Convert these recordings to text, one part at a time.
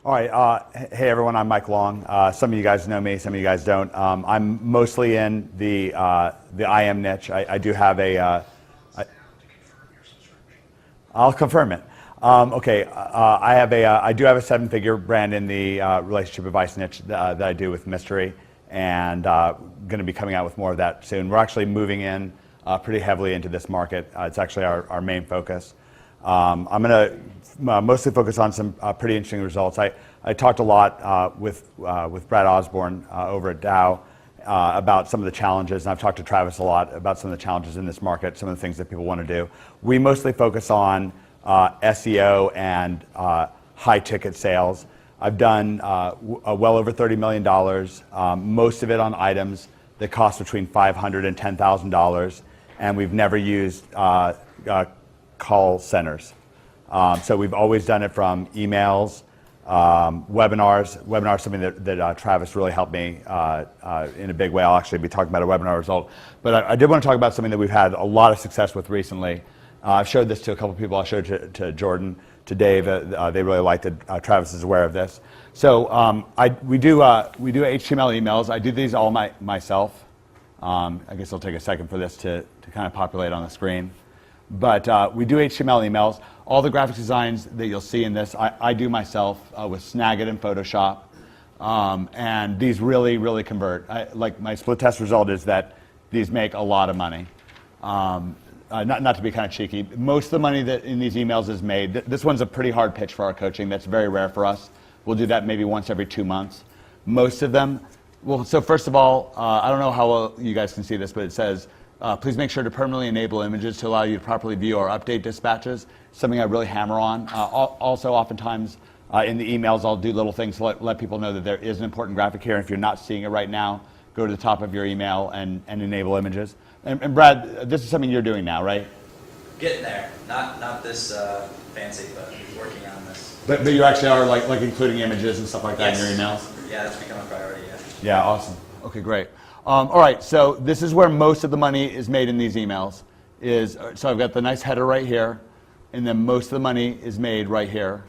All right. Hey, everyone. I'm Mike Long. Some of you guys know me. Some of you guys don't. I'm mostly in the IM niche. I do have a. I'll confirm it. Okay. I do have a seven-figure brand in the relationship advice niche that I do with Mystery, and going to be coming out with more of that soon. We're actually moving in pretty heavily into this market. It's actually our main focus. I'm going to mostly focus on some pretty interesting results. I talked a lot with Brad Osborne over at Dow about some of the challenges, and I've talked to Travis a lot about some of the challenges in this market, some of the things that people want to do. We mostly focus on SEO and high ticket sales. I've done well over $30 million, most of it on items that cost between $500 and $10,000, and we've never used call centers. So we've always done it from emails, webinars. Webinars, something that Travis really helped me in a big way. I'll actually be talking about a webinar result. But I did want to talk about something that we've had a lot of success with recently. I've showed this to a couple of people. I showed it to Jordan, to Dave. They really liked it. Travis is aware of this. So we do HTML emails. I do these all myself. I guess it'll take a second for this to kind of populate on the screen. But we do HTML emails. All the graphic designs that you'll see in this, I do myself with Snagit and Photoshop. And these really, really convert. Like my split test result is that these make a lot of money. Not to be kind of cheeky, most of the money that in these emails is made. This one's a pretty hard pitch for our coaching. That's very rare for us. We'll do that maybe once every 2 months. Most of them, well, so first of all, I don't know how well you guys can see this, but it says, please make sure to permanently enable images to allow you to properly view or update dispatches, something I really hammer on. Also, oftentimes in the emails, I'll do little things to let people know that there is an important graphic here. And if you're not seeing it right now, go to the top of your email and enable images. And Brad, this is something you're doing now, right? Getting there. Not this fancy, but working on this. But you actually are like including images and stuff like that in your emails? Yeah, that's become a priority, yeah. Yeah, awesome. Okay, great. All right, so this is where most of the money is made in these emails. So I've got the nice header right here, and then most of the money is made right here,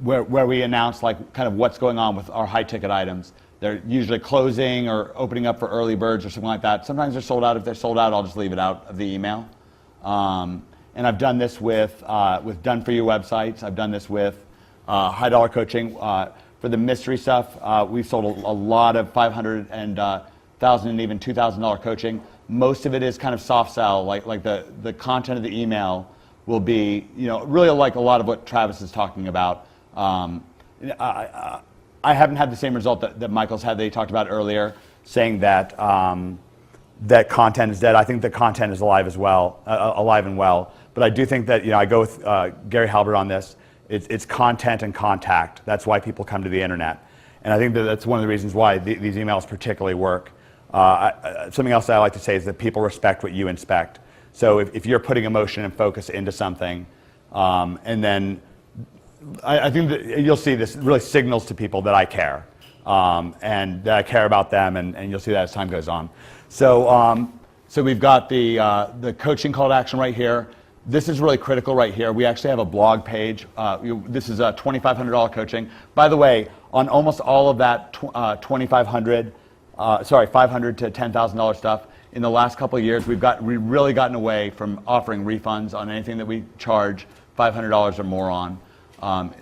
where we announce like kind of what's going on with our high ticket items. They're usually closing or opening up for early birds or something like that. Sometimes they're sold out. If they're sold out, I'll just leave it out of the email. And I've done this with done for you websites. I've done this with high dollar coaching. For the mystery stuff, we've sold a lot of $500 and $1,000 and even $2,000 coaching. Most of it is kind of soft sell, like the content of the email will be, really like a lot of what Travis is talking about. I haven't had the same result that Michael's had that he talked about earlier, saying that that content is dead. I think the content is alive as well, alive and well. But I do think that I go with Gary Halbert on this. It's content and contact. That's why people come to the internet. And I think that's one of the reasons why these emails particularly work. Something else that I like to say is that people respect what you inspect. So if you're putting emotion and focus into something, and then I think that you'll see this really signals to people that I care, and that I care about them, and you'll see that as time goes on. So we've got the coaching call to action right here. This is really critical right here. We actually have a blog page. This is a $2,500 coaching. By the way, on almost all of that $500 to $10,000 stuff, in the last couple of years, we've really gotten away from offering refunds on anything that we charge $500 or more on.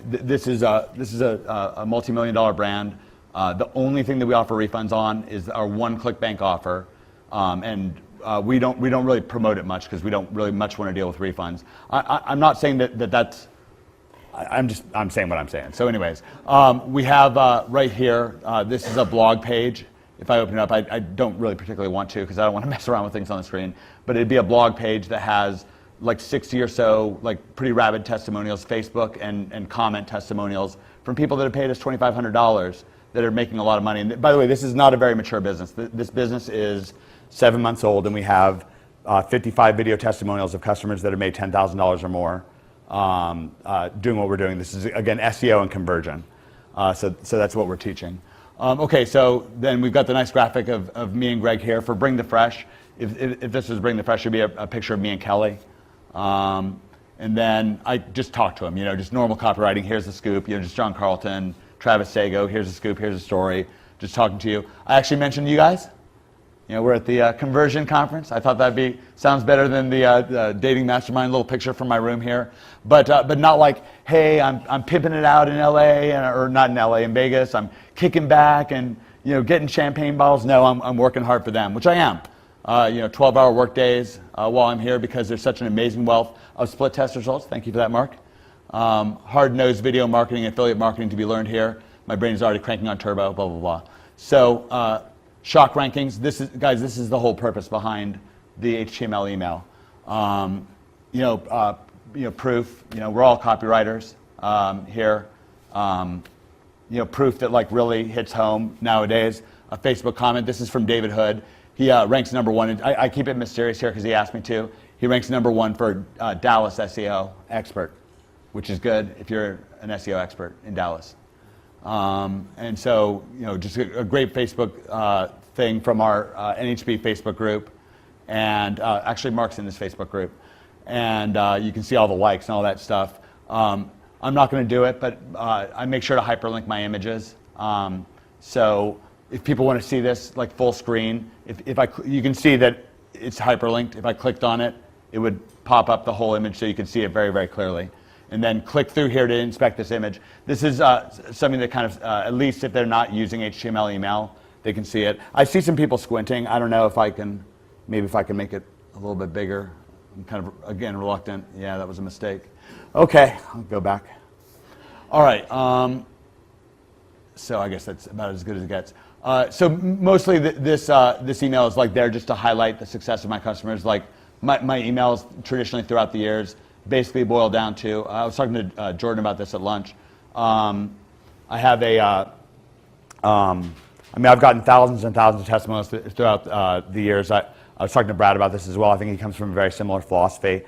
This is a multi-million-dollar brand. The only thing that we offer refunds on is our one-click bank offer, and we don't really promote it much because we don't really much want to deal with refunds. I'm not saying that's. I'm saying what I'm saying. So, anyways, we have right here. This is a blog page. If I open it up, I don't really particularly want to because I don't want to mess around with things on the screen. But it'd be a blog page that has like 60 or so like pretty rabid testimonials, Facebook and comment testimonials from people that have paid us $2,500 that are making a lot of money. And by the way, this is not a very mature business. This business is 7 months old, and we have 55 video testimonials of customers that have made $10,000 or more doing what we're doing. This is, again, SEO and conversion. So that's what we're teaching. Okay, so then we've got the nice graphic of me and Greg here for Bring the Fresh. If this was Bring the Fresh, it would be a picture of me and Kelly. and then I just talk to them, just normal copywriting. Here's the scoop, just John Carlton, Travis Sago, here's the scoop, here's the story, just talking to you. I actually mentioned you guys. We're at the Conversion Conference. I thought sounds better than the Dating Mastermind little picture from my room here. But not like, hey, I'm pimping it out in LA, or not in LA, in Vegas. I'm kicking back and getting champagne bottles. No, I'm working hard for them, which I am. 12-hour work days while I'm here, because there's such an amazing wealth of split test results. Thank you for that, Mark. Hard-nosed video marketing, affiliate marketing to be learned here. My brain is already cranking on turbo, blah, blah, blah. So, shock rankings. This is the whole purpose behind the HTML email. Proof. We're all copywriters here. Proof that really hits home nowadays. A Facebook comment. This is from David Hood. He ranks number one. I keep it mysterious here because he asked me to. He ranks number one for Dallas SEO expert, which is good if you're an SEO expert in Dallas. And so, just a great Facebook thing from our NHB Facebook group. And actually, Mark's in this Facebook group. And you can see all the likes and all that stuff. I'm not going to do it, but I make sure to hyperlink my images. So if people want to see this full screen, you can see that it's hyperlinked. If I clicked on it, it would pop up the whole image so you can see it very, very clearly. And then click through here to inspect this image. This is something that kind of, at least if they're not using HTML email, they can see it. I see some people squinting. I don't know if I can make it a little bit bigger. I'm kind of, again, reluctant. Yeah, that was a mistake. Okay, I'll go back. All right, so I guess that's about as good as it gets. So mostly this email is there just to highlight the success of my customers. My emails traditionally throughout the years basically boil down to, I was talking to Jordan about this at lunch. I have I've gotten thousands and thousands of testimonials throughout the years. I was talking to Brad about this as well. I think he comes from a very similar philosophy.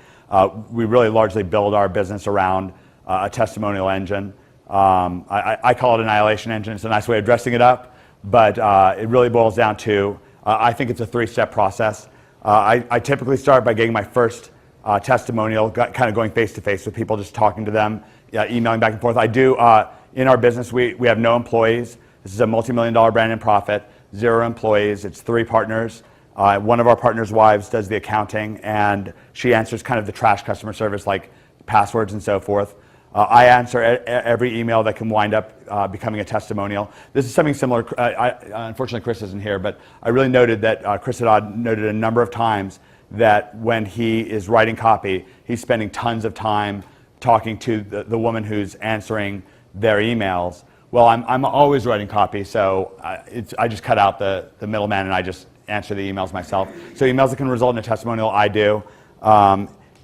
We really largely build our business around a testimonial engine. I call it an annihilation engine. It's a nice way of dressing it up, but it really boils down to, I think it's a 3-step process. I typically start by getting my first testimonial, kind of going face-to-face with people, just talking to them, emailing back and forth. I do, in our business, we have no employees. This is a multi-million-dollar brand and profit, 0 employees. It's 3 partners. One of our partners' wives does the accounting, and she answers kind of the trash customer service, like passwords and so forth. I answer every email that can wind up becoming a testimonial. This is something similar. Unfortunately, Chris isn't here, but I really noted that Chris Haddad noted a number of times that when he is writing copy, he's spending tons of time talking to the woman who's answering their emails. Well, I'm always writing copy, so I just cut out the middleman and I just answer the emails myself. So emails that can result in a testimonial, I do.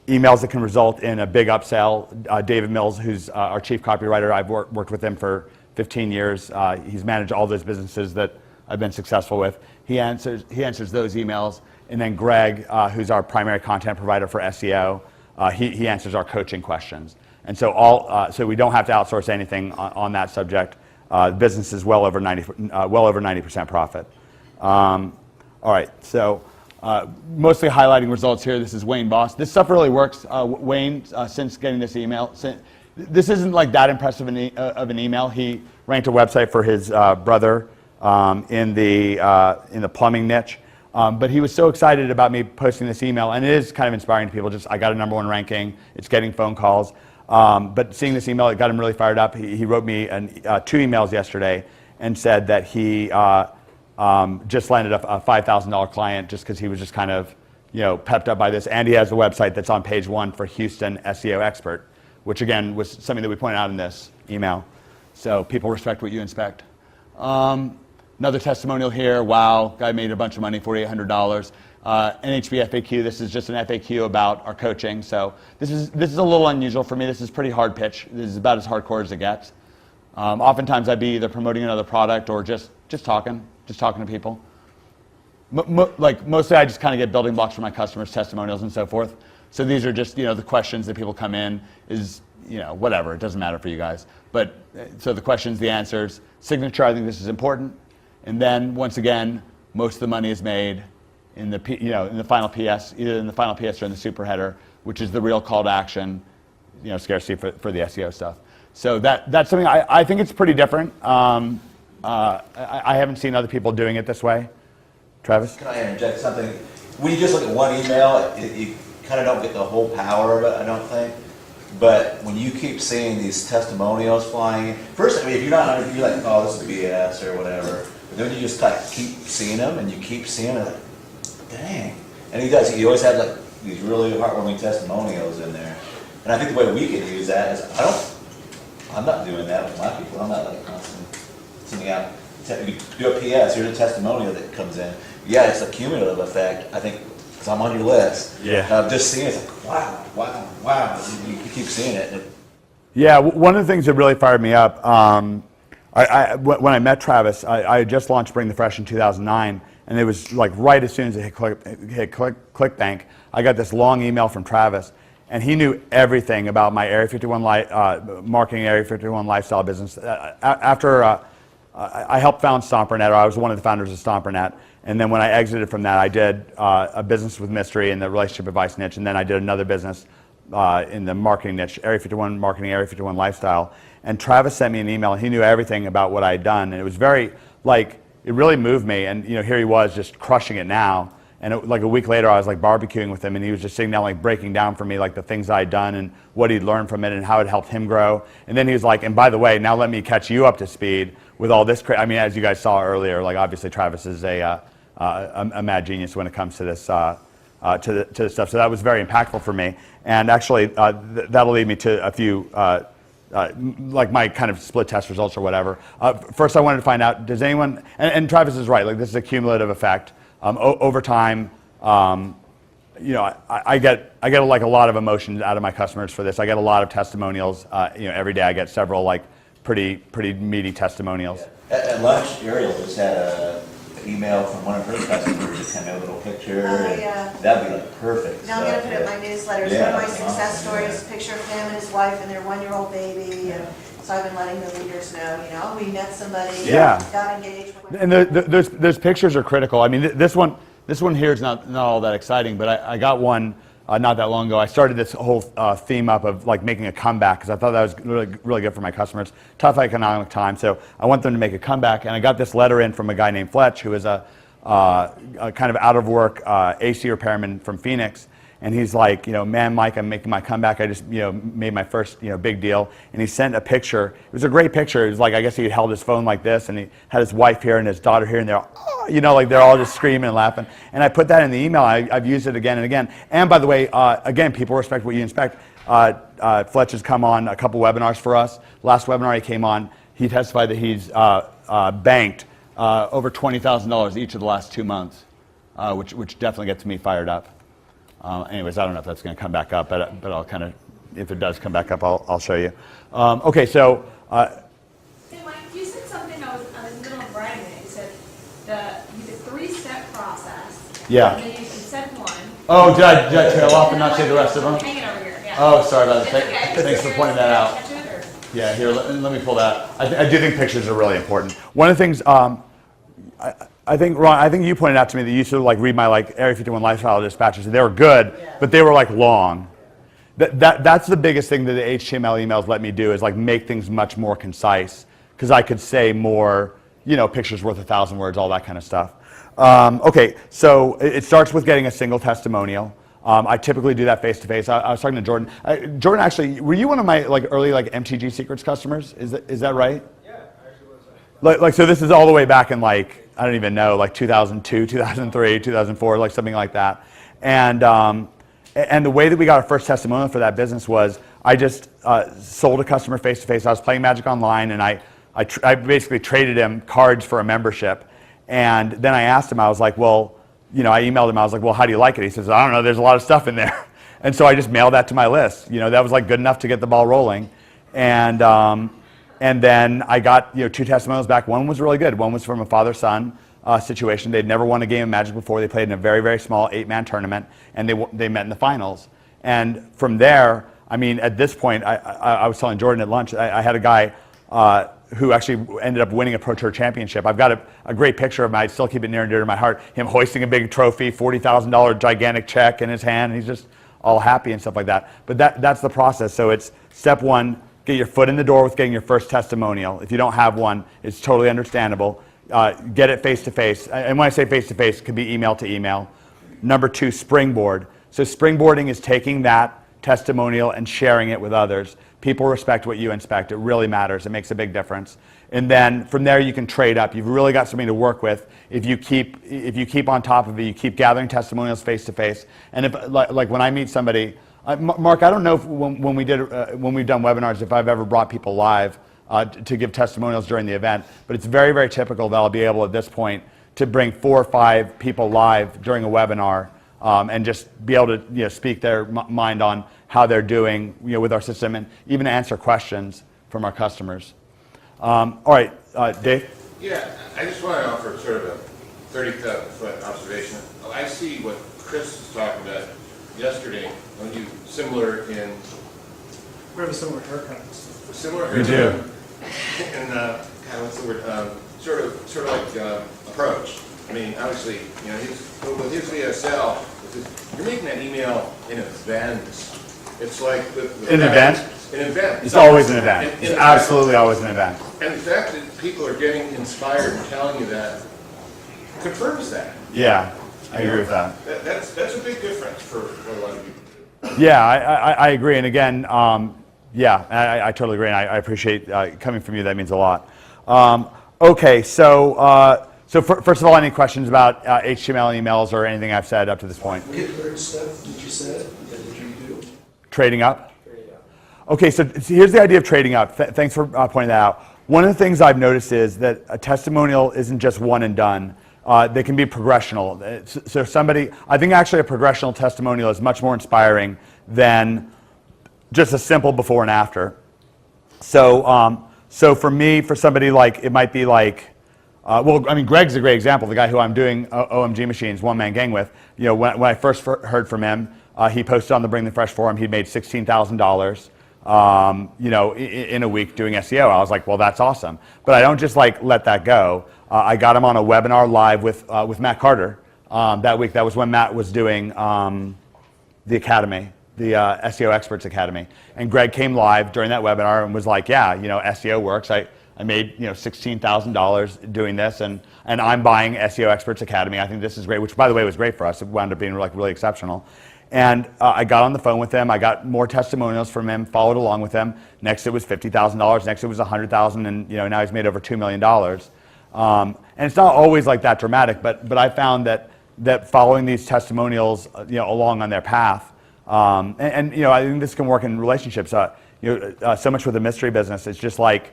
Emails that can result in a big upsell. David Mills, who's our chief copywriter, I've worked with him for 15 years. He's managed all those businesses that I've been successful with. He answers those emails. And then Greg, who's our primary content provider for SEO, he answers our coaching questions. And so so we don't have to outsource anything on that subject. The business is well over 90% profit. All right, so mostly highlighting results here. This is Wayne Boss. This stuff really works. Wayne, since getting this email, this isn't that impressive of an email. He ranked a website for his brother in the plumbing niche. But he was so excited about me posting this email, and it is kind of inspiring to people. I got a #1 ranking. It's getting phone calls. But seeing this email, it got him really fired up. He wrote me 2 emails yesterday and said that he just landed a $5,000 client just because he was just kind of pepped up by this. And he has a website that's on page 1 for Houston SEO Expert, which again was something that we pointed out in this email. So people respect what you inspect. Another testimonial here. Wow, guy made a bunch of money, $4,800. NHB FAQ. This is just an FAQ about our coaching. So this is a little unusual for me. This is pretty hard pitch. This is about as hardcore as it gets. Oftentimes I'd be either promoting another product or just talking to people. Mostly I just kind of get building blocks for my customers, testimonials, and so forth. So these are just the questions that people come in. Is whatever. It doesn't matter for you guys. But so the questions, the answers, signature. I think this is important. And then, once again, most of the money is made in the final PS, either in the final PS or in the super header, which is the real call to action. scarcity for the SEO stuff. So that's something I think it's pretty different. I haven't seen other people doing it this way. Travis? Can I interject something? When you just look at one email, you kind of don't get the whole power of it, I don't think. But when you keep seeing these testimonials flying in, first, I mean, if you're not, you're like, oh, this is BS or whatever. But then you just like keep seeing them and you keep seeing it, like, dang. And he always has like these really heartwarming testimonials in there. And I think the way we can use that is, I'm not doing that with my people. I'm not like constantly sending out, you do a PS, here's a testimonial that comes in. Yeah, it's a cumulative effect, I think, because I'm on your list. Yeah. Just seeing it, it's like, wow. You keep seeing it. Yeah, one of the things that really fired me up, when I met Travis, I had just launched Bring the Fresh in 2009, and it was like right as soon as it hit ClickBank, I got this long email from Travis, and he knew everything about my Area 51 marketing Area 51 lifestyle business. After I helped found StomperNet, or I was one of the founders of StomperNet, and then when I exited from that, I did a business with Mystery in the relationship advice niche, and then I did another business in the marketing niche, Area 51 marketing, Area 51 lifestyle. And Travis sent me an email, and he knew everything about what I had done, and it was very, like, it really moved me, and here he was just crushing it now. And like a week later, I was like barbecuing with him, and he was just sitting down, like breaking down for me, like the things I had done and what he'd learned from it and how it helped him grow. And then he was like, and by the way, now let me catch you up to speed with all this. I mean, as you guys saw earlier, like obviously Travis is a mad genius when it comes to this, to the stuff. So that was very impactful for me. And actually, that'll lead me to a few, like my kind of split test results or whatever. First, I wanted to find out, does anyone, and Travis is right, like this is a cumulative effect. Over time, I get like a lot of emotions out of my customers for this. I get a lot of testimonials. Every day I get several like pretty meaty testimonials. Yeah. At lunch, Ariel just had an email from one of her customers, just kind of a little picture. Oh, yeah. That'd be like perfect. Now I'm gonna put it in my newsletters, Yeah, one of my that's success awesome, stories, yeah. picture of him and his wife and their 1-year-old baby. And so I've been letting the leaders know, we met somebody, Yeah. got engaged. And those pictures are critical. I mean, this one here is not all that exciting, but I got one not that long ago. I started this whole theme up of like making a comeback because I thought that was really good for my customers. Tough economic time, so I want them to make a comeback. And I got this letter in from a guy named Fletch, who is a kind of out of work AC repairman from Phoenix. And he's like, man, Mike, I'm making my comeback. I just, made my first, big deal. And he sent a picture. It was a great picture. It was like, I guess he held his phone like this, and he had his wife here and his daughter here, and they're, like they're all just screaming and laughing. And I put that in the email. I've used it again and again. And by the way, again, people respect what you inspect. Fletch has come on a couple webinars for us. Last webinar he came on, he testified that he's banked over $20,000 each of the last 2 months, which definitely gets me fired up. Anyways, I don't know if that's going to come back up, but I'll kind of, if it does come back up, I'll show you. Okay, so. Hey, Mike, you said something I was in the middle of writing it. You said you did 3-step process. Yeah. And then you said one. Oh, did I trail off and not say the rest of them? Hanging over here, yeah. Oh, sorry about that. It's okay. Thanks for pointing that out. Catch it, or- Yeah, here, let me pull that. I do think pictures are really important. One of the things, I think, Ron, I think you pointed out to me that you used to like read my like Area 51 lifestyle dispatches. They were good, but they were like long. That's the biggest thing that the HTML emails let me do is like make things much more concise because I could say more, pictures worth 1,000 words, all that kind of stuff. Okay, so it starts with getting a single testimonial. I typically do that face to face. I was talking to Jordan. Jordan, actually, were you one of my like early like MTG Secrets customers? Is that right? Yeah, I actually was. Like so, this is all the way back in like I don't even know, like 2002, 2003, 2004, like something like that. And the way that we got our first testimonial for that business was I just sold a customer face to face. I was playing Magic Online, and I basically traded him cards for a membership. And then I asked him, I was like, well, I emailed him. I was like, well, how do you like it? He says, I don't know. There's a lot of stuff in there. And so I just mailed that to my list. That was like good enough to get the ball rolling. And then I got 2 testimonials back. One was really good. One was from a father-son situation. They'd never won a game of Magic before. They played in a very, very small 8-man tournament, and they met in the finals. And from there, I mean, at this point, I was telling Jordan at lunch, I had a guy who actually ended up winning a Pro Tour championship. I've got a great picture of him. I still keep it near and dear to my heart. Him hoisting a big trophy, $40,000 gigantic check in his hand. And he's just all happy and stuff like that. But that's the process. So it's step one, get your foot in the door with getting your first testimonial. If you don't have one, it's totally understandable. Get it face-to-face. And when I say face-to-face, it could be email to email. Number two, springboard. So springboarding is taking that testimonial and sharing it with others. People respect what you inspect. It really matters. It makes a big difference. And then from there you can trade up. You've really got something to work with. If you keep on top of it, you keep gathering testimonials face to face. And if like when I meet somebody, Mark, I don't know if when we've done webinars if I've ever brought people live to give testimonials during the event, but it's very, very typical that I'll be able at this point to bring 4 or 5 people live during a webinar and just be able to speak their mind on how they're doing with our system and even answer questions from our customers. All right, Dave? Yeah, I just want to offer sort of a 30-foot observation. I see what Chris was talking about yesterday, when you similar in... We have a similar haircut. Similar We do. And, God, what's the word? Sort of like approach. I mean, obviously, with his VSL, you're making that email in advance. It's like... An event? An event. It's always an event. It's absolutely always an event. And the fact that people are getting inspired and telling you that confirms that. Yeah, I agree with that. That's a big difference for a lot of people. Yeah, I agree. And again, yeah, I totally agree. And I appreciate coming from you. That means a lot. Okay, so first of all, any questions about HTML emails or anything I've said up to this point? What third step did you say? That did you do? Trading up? Okay, so here's the idea of trading up. Thanks for pointing that out. One of the things I've noticed is that a testimonial isn't just one and done. They can be progressional. So I think actually a progressional testimonial is much more inspiring than just a simple before and after. So for me, for somebody like, it might be like, well, I mean, Greg's a great example, the guy who I'm doing OMG Machines, one-man gang with. When I first heard from him, he posted on the Bring the Fresh forum, he'd made $16,000. In a week doing SEO. I was like, well, that's awesome. But I don't just let that go. I got him on a webinar live with Matt Carter that week. That was when Matt was doing the Academy, the SEO Experts Academy. And Greg came live during that webinar and was like, yeah, SEO works. I made $16,000 doing this, and I'm buying SEO Experts Academy. I think this is great, which by the way was great for us. It wound up being really exceptional. And I got on the phone with him. I got more testimonials from him, followed along with him. Next it was $50,000. Next it was $100,000, and now he's made over $2 million. And it's not always like that dramatic, but I found that following these testimonials, along on their path, I think this can work in relationships. So much with the mystery business, it's just like,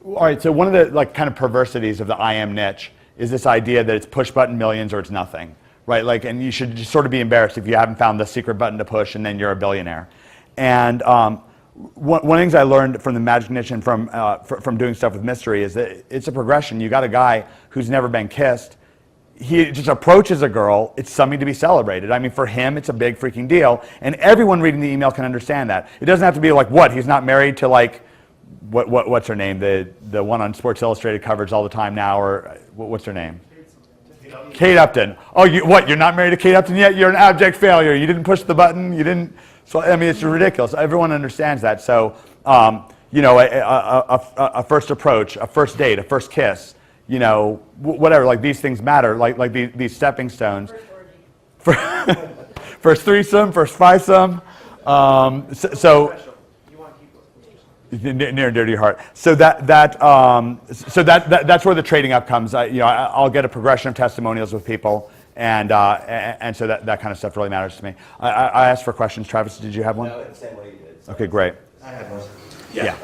all right. So one of the kind of perversities of the IM niche is this idea that it's push button millions or it's nothing. Right, and you should just sort of be embarrassed if you haven't found the secret button to push, and then you're a billionaire. And one of the things I learned from the magic niche and from doing stuff with mystery is that it's a progression. You got a guy who's never been kissed. He just approaches a girl. It's something to be celebrated. I mean, for him, it's a big freaking deal, and everyone reading the email can understand that. It doesn't have to be like, what? He's not married to what's her name? The one on Sports Illustrated coverage all the time now, or what's her name? Kate Upton. Oh, you're not married to Kate Upton yet? You're an abject failure. You didn't push the button. You didn't. So, I mean, it's ridiculous. Everyone understands that. So, a first approach, a first date, a first kiss, whatever, these things matter, like these stepping stones. First threesome, first fivesome. Near and dear to your heart. So that's where the trading up comes. I'll get a progression of testimonials with people, and so that kind of stuff really matters to me. I asked for questions. Travis, did you have one? No, the same way you did. So. Okay, great. I had one. Yeah.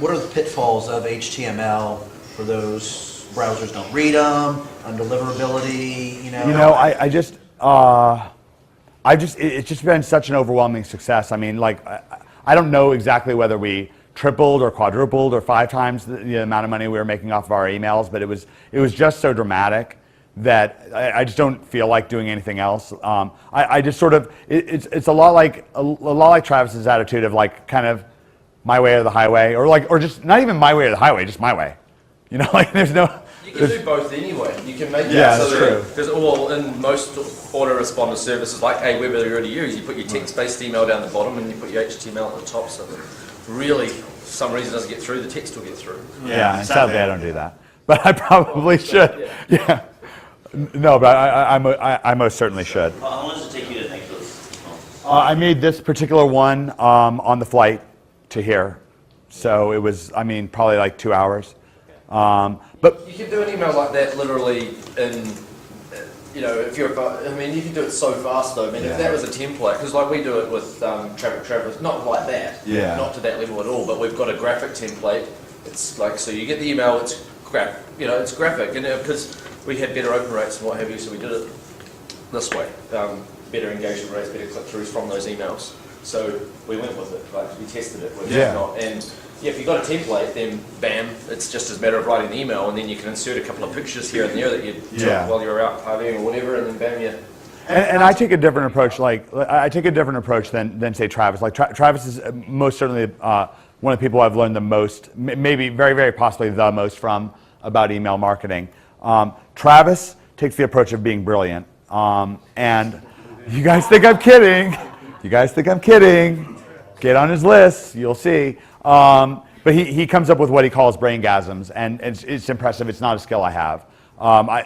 What are the pitfalls of HTML for those browsers don't read them, undeliverability? It's just been such an overwhelming success. I mean, I don't know exactly whether we tripled or quadrupled or 5 times the amount of money we were making off of our emails, but it was just so dramatic that I just don't feel like doing anything else. I just sort of it's a lot like Travis's attitude of kind of my way or the highway, or just not even my way or the highway, just my way. There's no. You You do both anyway. You can make Yeah, it so that's that, true. because well, in most autoresponder services like Aweber that you already use, you put your text-based email down the bottom and you put your HTML at the top. So that really, for some reason, it doesn't get through. The text will get through. Yeah, sadly I don't do that, but I probably should. Yeah. No, but I most certainly should. How long does it take you to make those? I made this particular one on the flight to here, so it was, I mean, probably like 2 hours. But You can do an email like that literally in, if you're, I mean, you can do it so fast though. I mean, if that was a template, because like we do it with Traffic Travelers, not like that, not to that level at all, but we've got a graphic template. It's like, so you get the email, it's it's graphic, and because we had better open rates and what have you, so we did it this way. Better engagement rates, better click-throughs from those emails. So we went with it, like we tested it with Yeah. and if you've got a template, then bam, it's just as matter of writing the email, and then you can insert a couple of pictures here and there that you took while you were out partying or whatever, and then bam, And I take a different approach. Like I take a different approach than say Travis. Like Travis is most certainly one of the people I've learned the most, maybe very, very possibly the most from about email marketing. Travis takes the approach of being brilliant. And you guys think I'm kidding. You guys think I'm kidding. Get on his list. You'll see. But he comes up with what he calls braingasms, and it's impressive. It's not a skill I have.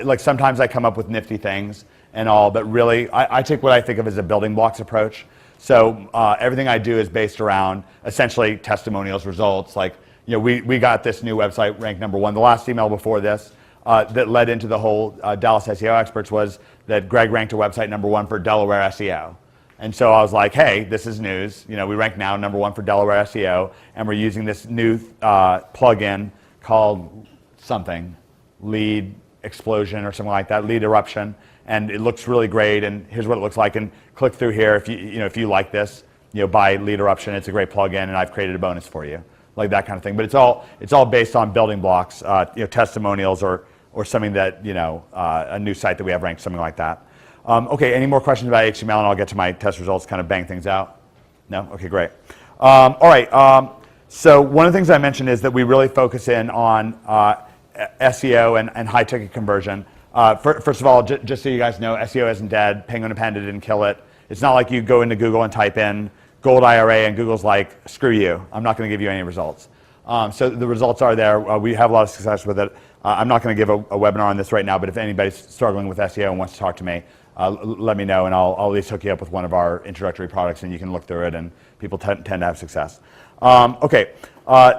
Like sometimes I come up with nifty things and all, but really I take what I think of as a building blocks approach. So everything I do is based around essentially testimonials, results. Like we got this new website ranked #1. The last email before this that led into the whole Dallas SEO experts was that Greg ranked a website #1 for Delaware SEO. And so I was like, hey, this is news. We rank now #1 for Delaware SEO, and we're using this new plugin called something, Lead Explosion or something like that, Lead Eruption, and it looks really great. And here's what it looks like. And click through here if you like this, buy Lead Eruption. It's a great plugin, and I've created a bonus for you, like that kind of thing. But it's all based on building blocks, testimonials or something that a new site that we have ranked, something like that. Okay, any more questions about HTML, and I'll get to my test results, kind of bang things out? No? Okay, great. All right, so one of the things I mentioned is that we really focus in on SEO and high-ticket conversion. First of all, just so you guys know, SEO isn't dead. Penguin and Panda didn't kill it. It's not like you go into Google and type in gold IRA, and Google's like, screw you. I'm not going to give you any results. So the results are there. We have a lot of success with it. I'm not going to give a webinar on this right now, but if anybody's struggling with SEO and wants to talk to me, let me know, and I'll at least hook you up with one of our introductory products, and you can look through it, and people tend to have success. Okay,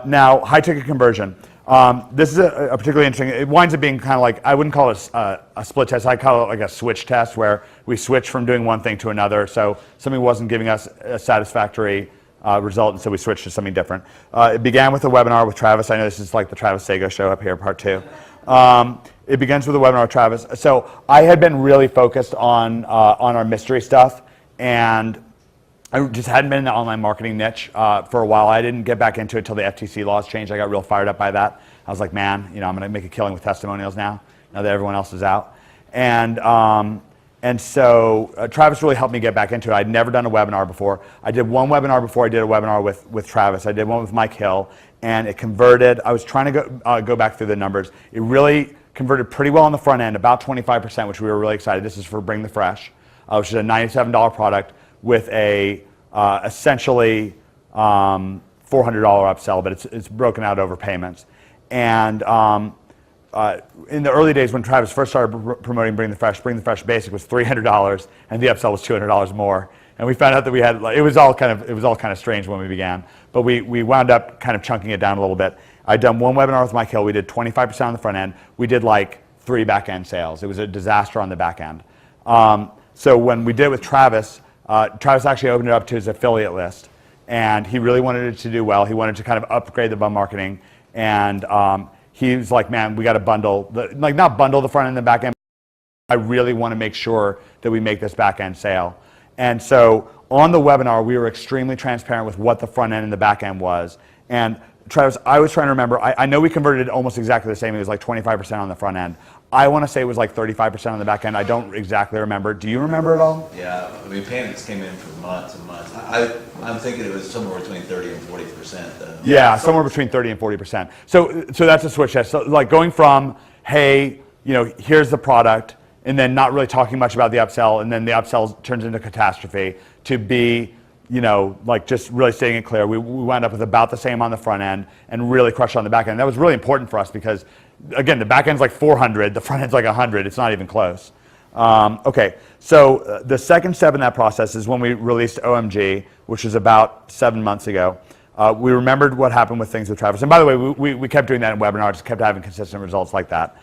now high-ticket conversion. This is a particularly interesting, it winds up being kind of like, I wouldn't call it a split test, I call it like a switch test, where we switch from doing one thing to another. So something wasn't giving us a satisfactory result, and so we switched to something different. It began with a webinar with Travis. I know this is like the Travis Sago show up here, part 2. It begins with a webinar with Travis. So I had been really focused on our mystery stuff, and I just hadn't been in the online marketing niche for a while. I didn't get back into it until the FTC laws changed. I got real fired up by that. I was like, man, I'm going to make a killing with testimonials now that everyone else is out. And so Travis really helped me get back into it. I'd never done a webinar before. I did one webinar before I did a webinar with Travis. I did one with Mike Hill, and it converted. I was trying to go back through the numbers. It really converted pretty well on the front end, about 25%, which we were really excited. This is for Bring the Fresh, which is a $97 product with a essentially $400 upsell, but it's broken out over payments. And in the early days when Travis first started promoting Bring the Fresh Basic was $300, and the upsell was $200 more. And we found out that we had, it was all kind of strange when we began, but we wound up kind of chunking it down a little bit. I'd done one webinar with Mike Hill. We did 25% on the front end. We did like 3 back end sales. It was a disaster on the back end. So when we did it with Travis, Travis actually opened it up to his affiliate list, and he really wanted it to do well. He wanted to kind of upgrade the bump marketing, and he was like, man, we got to bundle, not bundle the front end and the back end. I really want to make sure that we make this back end sale. And so on the webinar, we were extremely transparent with what the front end and the back end was. And Travis, I was trying to remember, I know we converted it almost exactly the same. It was like 25% on the front end. I want to say it was like 35% on the back end. I don't exactly remember. Do you remember it all? Yeah, I mean, payments came in for months and months. I'm thinking it was somewhere between 30 and 40%. Yeah, somewhere between 30 and 40%. So that's a switch test. So like going from, hey, here's the product, and then not really talking much about the upsell, and then the upsell turns into catastrophe, to be, like just really stating it clear. We wound up with about the same on the front end and really crushed on the back end. That was really important for us because, again, the back end's like 400, the front end's like 100. It's not even close. Okay, so the second step in that process is when we released OMG, which was about 7 months ago. We remembered what happened with things with Travis. And by the way, we kept doing that in webinars, just kept having consistent results like that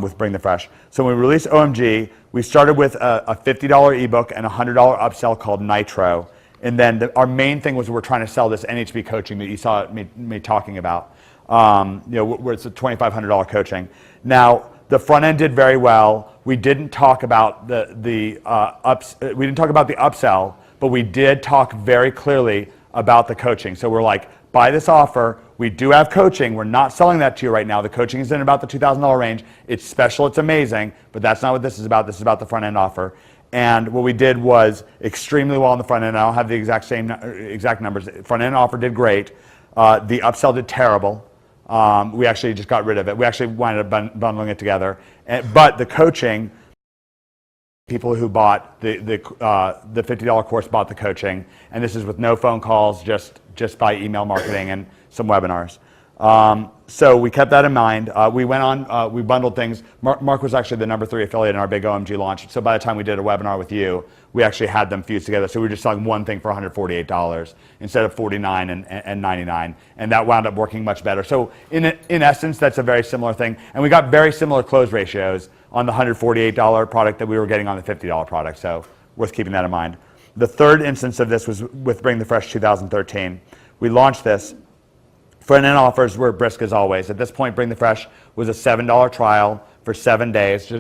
with Bring the Fresh. So when we released OMG, we started with a $50 ebook and a $100 upsell called Nitro. And then our main thing was we're trying to sell this NHB coaching that you saw me talking about, where it's a $2,500 coaching. Now, the front end did very well. We didn't talk about the upsell, but we did talk very clearly about the coaching. So we're like, buy this offer. We do have coaching. We're not selling that to you right now. The coaching is in about the $2,000 range. It's special. It's amazing. But that's not what this is about. This is about the front end offer. And what we did was extremely well on the front end. I don't have the exact numbers. Front end offer did great. The upsell did terrible. We actually just got rid of it. We actually wound up bundling it together. But the coaching, people who bought the $50 course bought the coaching, and this is with no phone calls, just by email marketing and some webinars. So we kept that in mind. We went on, we bundled things. Mark was actually the number 3 affiliate in our big OMG launch. So by the time we did a webinar with you, we actually had them fused together. So we were just selling one thing for $148 instead of $49 and $99. And that wound up working much better. So in essence, that's a very similar thing. And we got very similar close ratios on the $148 product that we were getting on the $50 product. So worth keeping that in mind. The third instance of this was with Bring the Fresh 2013. We launched this. Front end offers were brisk as always. At this point, Bring the Fresh was a $7 trial for 7 days,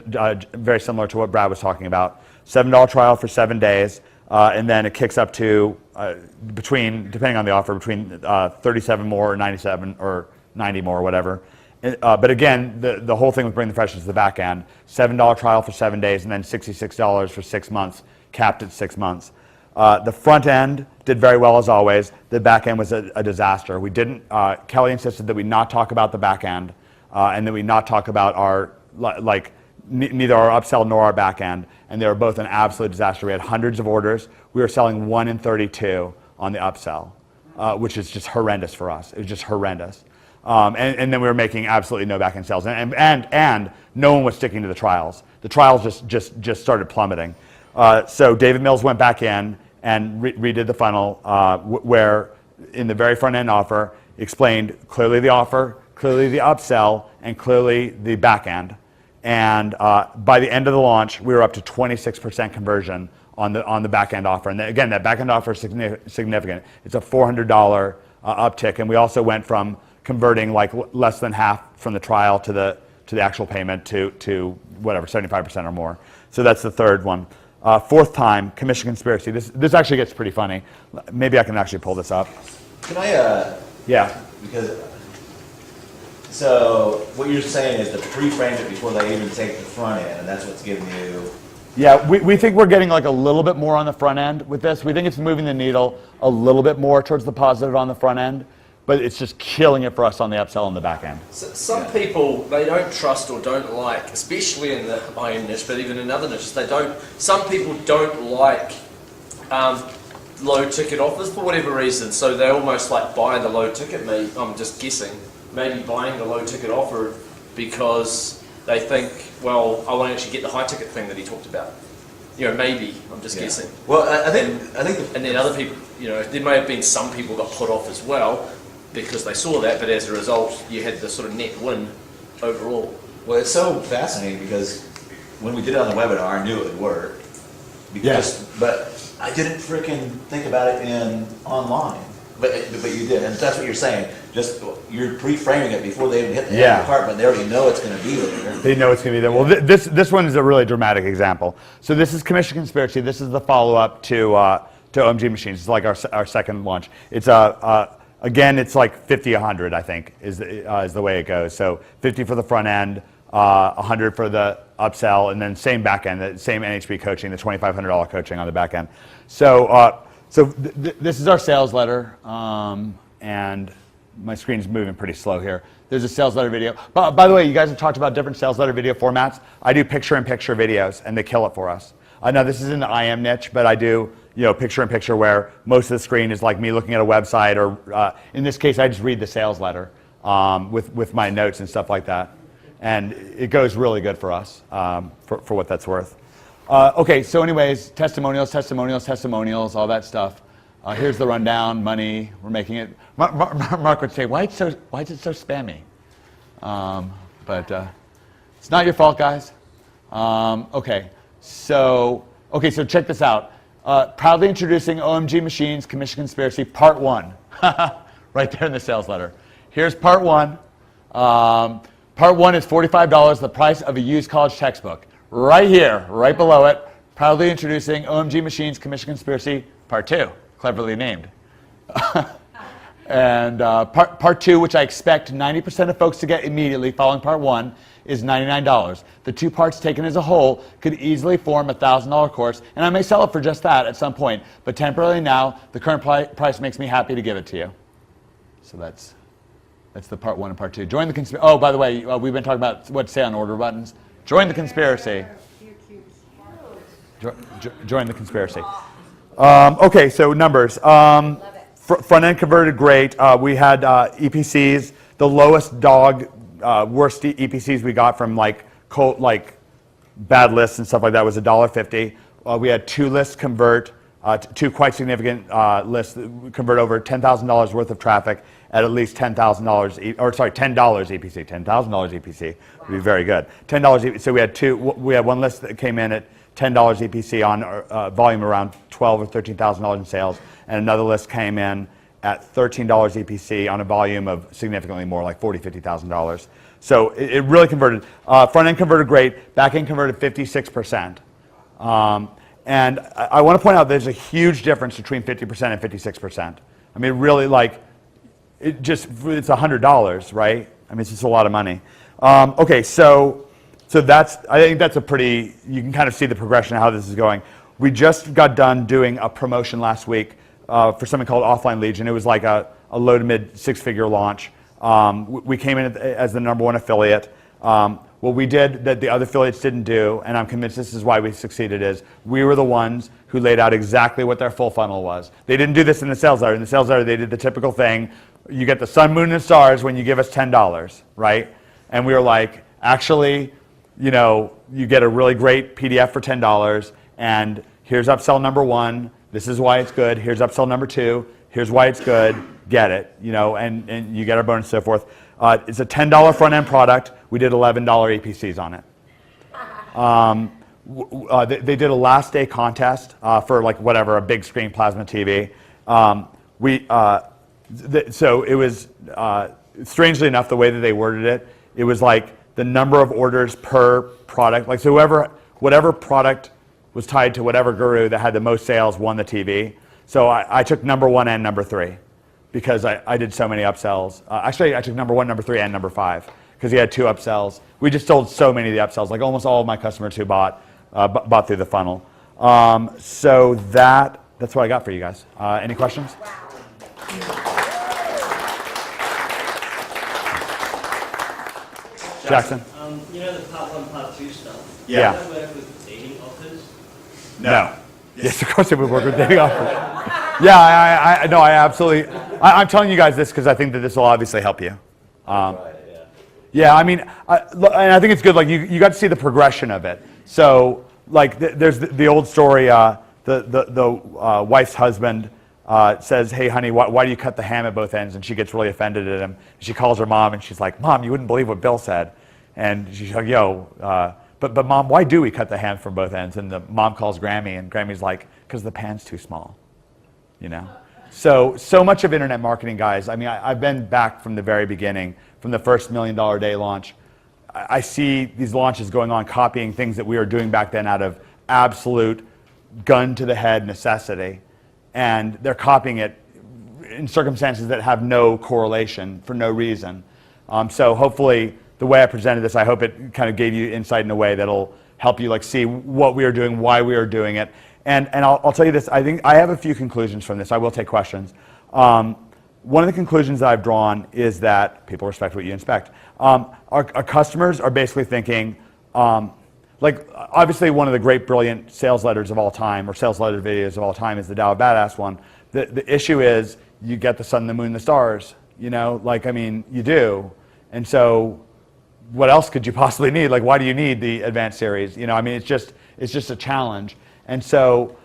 very similar to what Brad was talking about. $7 trial for 7 days, and then it kicks up to depending on the offer, between 37 more or 97 or 90 more or whatever. But again, the whole thing with Bring the Fresh is the back end. $7 trial for 7 days, and then $66 for 6 months, capped at 6 months. The front end did very well as always. The back end was a disaster. We didn't. Kelly insisted that we not talk about the back end, and that we not talk about our neither our upsell nor our back end. And they were both an absolute disaster. We had hundreds of orders. We were selling 1 in 32 on the upsell, which is just horrendous for us. It was just horrendous. And then we were making absolutely no back end sales, and no one was sticking to the trials. The trials just started plummeting. So David Mills went back in and redid the funnel, where in the very front end offer explained clearly the offer, clearly the upsell, and clearly the back end. And by the end of the launch, we were up to 26% conversion on the back end offer. And again, that back end offer is significant. It's a $400 uptick, and we also went from converting like less than half from the trial to the actual payment to whatever, 75% or more. So that's the third one. Fourth time, commission conspiracy. This actually gets pretty funny. Maybe I can actually pull this up. Can I, Yeah. because, so what you're saying is to pre-frame it before they even take the front end, and that's what's giving you. Yeah, we think we're getting like a little bit more on the front end with this. We think it's moving the needle a little bit more towards the positive on the front end, but it's just killing it for us on the upsell on the back end. So some people, they don't trust or don't like, especially in the IM niche, but even in other niches, some people don't like low ticket offers for whatever reason. So they almost like buy the low ticket, I'm just guessing, maybe buying the low ticket offer because they think, well, I won't actually get the high ticket thing that he talked about. Maybe, I'm just guessing. Well, I think And then other people, there may have been some people got put off as well, because they saw that, but as a result, you had the sort of net win overall. Well, it's so fascinating because when we did it on the webinar, I knew it would work. But I didn't freaking think about it in online. But you did, and that's what you're saying. Just you're pre-framing it before they even hit the department. They already know it's going to be there. They know it's going to be there. Well, this one is a really dramatic example. So this is Commission Conspiracy. This is the follow-up to OMG Machines. It's like our second launch. It's again, it's like 50, 100, I think, is the way it goes. So 50 for the front end, 100 for the upsell, and then same back end, the same NHB coaching, the $2,500 coaching on the back end. So this is our sales letter, and my screen's moving pretty slow here. There's a sales letter video. By the way, you guys have talked about different sales letter video formats. I do picture-in-picture videos, and they kill it for us. Now, this is in the IM niche, but I do picture-in-picture where most of the screen is like me looking at a website, or in this case, I just read the sales letter with my notes and stuff like that. And it goes really good for us for what that's worth. Okay, so anyways, testimonials, all that stuff. Here's the rundown, money, we're making it. Mark would say, why is it so spammy? But it's not your fault, guys. Okay, so check this out. Proudly introducing OMG Machines Commission Conspiracy Part 1. Right there in the sales letter. Here's Part 1. Part 1 is $45, the price of a used college textbook. Right here, right below it, proudly introducing OMG Machines Commission Conspiracy Part 2. Cleverly named. And part 2, which I expect 90% of folks to get immediately following Part 1, is $99. The 2 parts taken as a whole could easily form a $1,000 course, and I may sell it for just that at some point, but temporarily now, the current price makes me happy to give it to you. So that's the Part 1 and Part 2. Join the conspiracy. Oh, by the way, we've been talking about what to say on order buttons. Join the conspiracy. Join the conspiracy. Okay, so numbers. Front end converted great. We had EPCs. The lowest worst EPCs we got from like bad lists and stuff like that was $1.50. We had 2 lists convert, 2 quite significant lists convert over $10,000 worth of traffic at least $10,000 $10 EPC. $10,000 EPC would be very good. $10. So we had 1 list that came in at $10 EPC on volume around $12,000 or $13,000 in sales, and another list came in at $13 EPC on a volume of significantly more, like $40,000, $50,000. So it really converted. Front end converted great. Back end converted 56%. And I want to point out there's a huge difference between 50% and 56%. I mean, really, it's $100, right? I mean, it's just a lot of money. Okay, so I think that's you can kind of see the progression of how this is going. We just got done doing a promotion last week for something called Offline Legion. It was like a low to mid 6-figure launch. We came in as the #1 affiliate. What we did that the other affiliates didn't do, and I'm convinced this is why we succeeded, is we were the ones who laid out exactly what their full funnel was. They didn't do this in the sales letter. In the sales letter, they did the typical thing. You get the sun, moon, and stars when you give us $10, right? And we were like, actually, you get a really great PDF for $10, and here's upsell #1. This is why it's good. Here's upsell #2. Here's why it's good. Get it, and you get our bonus and so forth. It's a $10 front end product. We did $11 EPCs on it. They did a last day contest for a big screen plasma TV. So it was strangely enough the way that they worded it. It was like the number of orders per product. So whatever product was tied to whatever guru that had the most sales won the TV. So I took #1 and #3 because I did so many upsells. Actually, I took #1, #3, and #5 because he had 2 upsells. We just sold so many of the upsells. Like almost all of my customers who bought through the funnel. So that's what I got for you guys. Any questions? Jackson? The part 1, part 2 stuff. Yeah. Does that work with dating offers? No. Yes, of course it would work with dating offers. Yeah, I absolutely. I'm telling you guys this because I think that this will obviously help you. Yeah, I mean, and I think it's good. You got to see the progression of it. So, there's the old story. The wife's husband says, "Hey, honey, why do you cut the ham at both ends?" And she gets really offended at him. She calls her mom, and she's like, "Mom, you wouldn't believe what Bill said." And she's like, but Mom, why do we cut the ham from both ends? And the mom calls Grammy, and Grammy's like, because the pan's too small, So much of internet marketing, guys, I mean, I've been back from the very beginning, from the first $1 Million a Day launch. I see these launches going on, copying things that we were doing back then out of absolute gun-to-the-head necessity. And they're copying it in circumstances that have no correlation for no reason. So hopefully, the way I presented this, I hope it kind of gave you insight in a way that'll help you see what we are doing, why we are doing it. And I'll tell you this, I think I have a few conclusions from this. I will take questions. one of the conclusions that I've drawn is that people respect what you inspect. Our customers are basically thinking, like obviously one of the great brilliant sales letters of all time, or sales letter videos of all time, is the Dow Badass one. The issue is you get the sun, the moon, the stars, you know, like, I mean, you do. And so what else could you possibly need? Like, why do you need the advanced series? You know, I mean, it's just a challenge. And so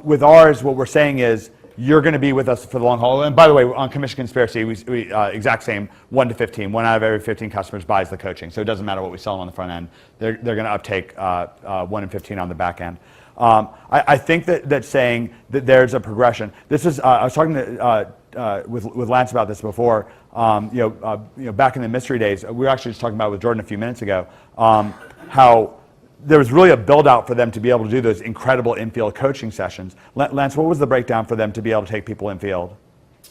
with ours, what we're saying is you're going to be with us for the long haul. And by the way, on Commission Conspiracy, we exact same 1 to 15. 1 out of every 15 customers buys the coaching. So it doesn't matter what we sell them on the front end. They're going to uptake 1 in 15 on the back end. I think that saying that there's a progression. This is I was talking with Lance about this before. Back in the mystery days, we were actually just talking about it with Jordan a few minutes ago. How there was really a build out for them to be able to do those incredible in-field coaching sessions. Lance, what was the breakdown for them to be able to take people in field?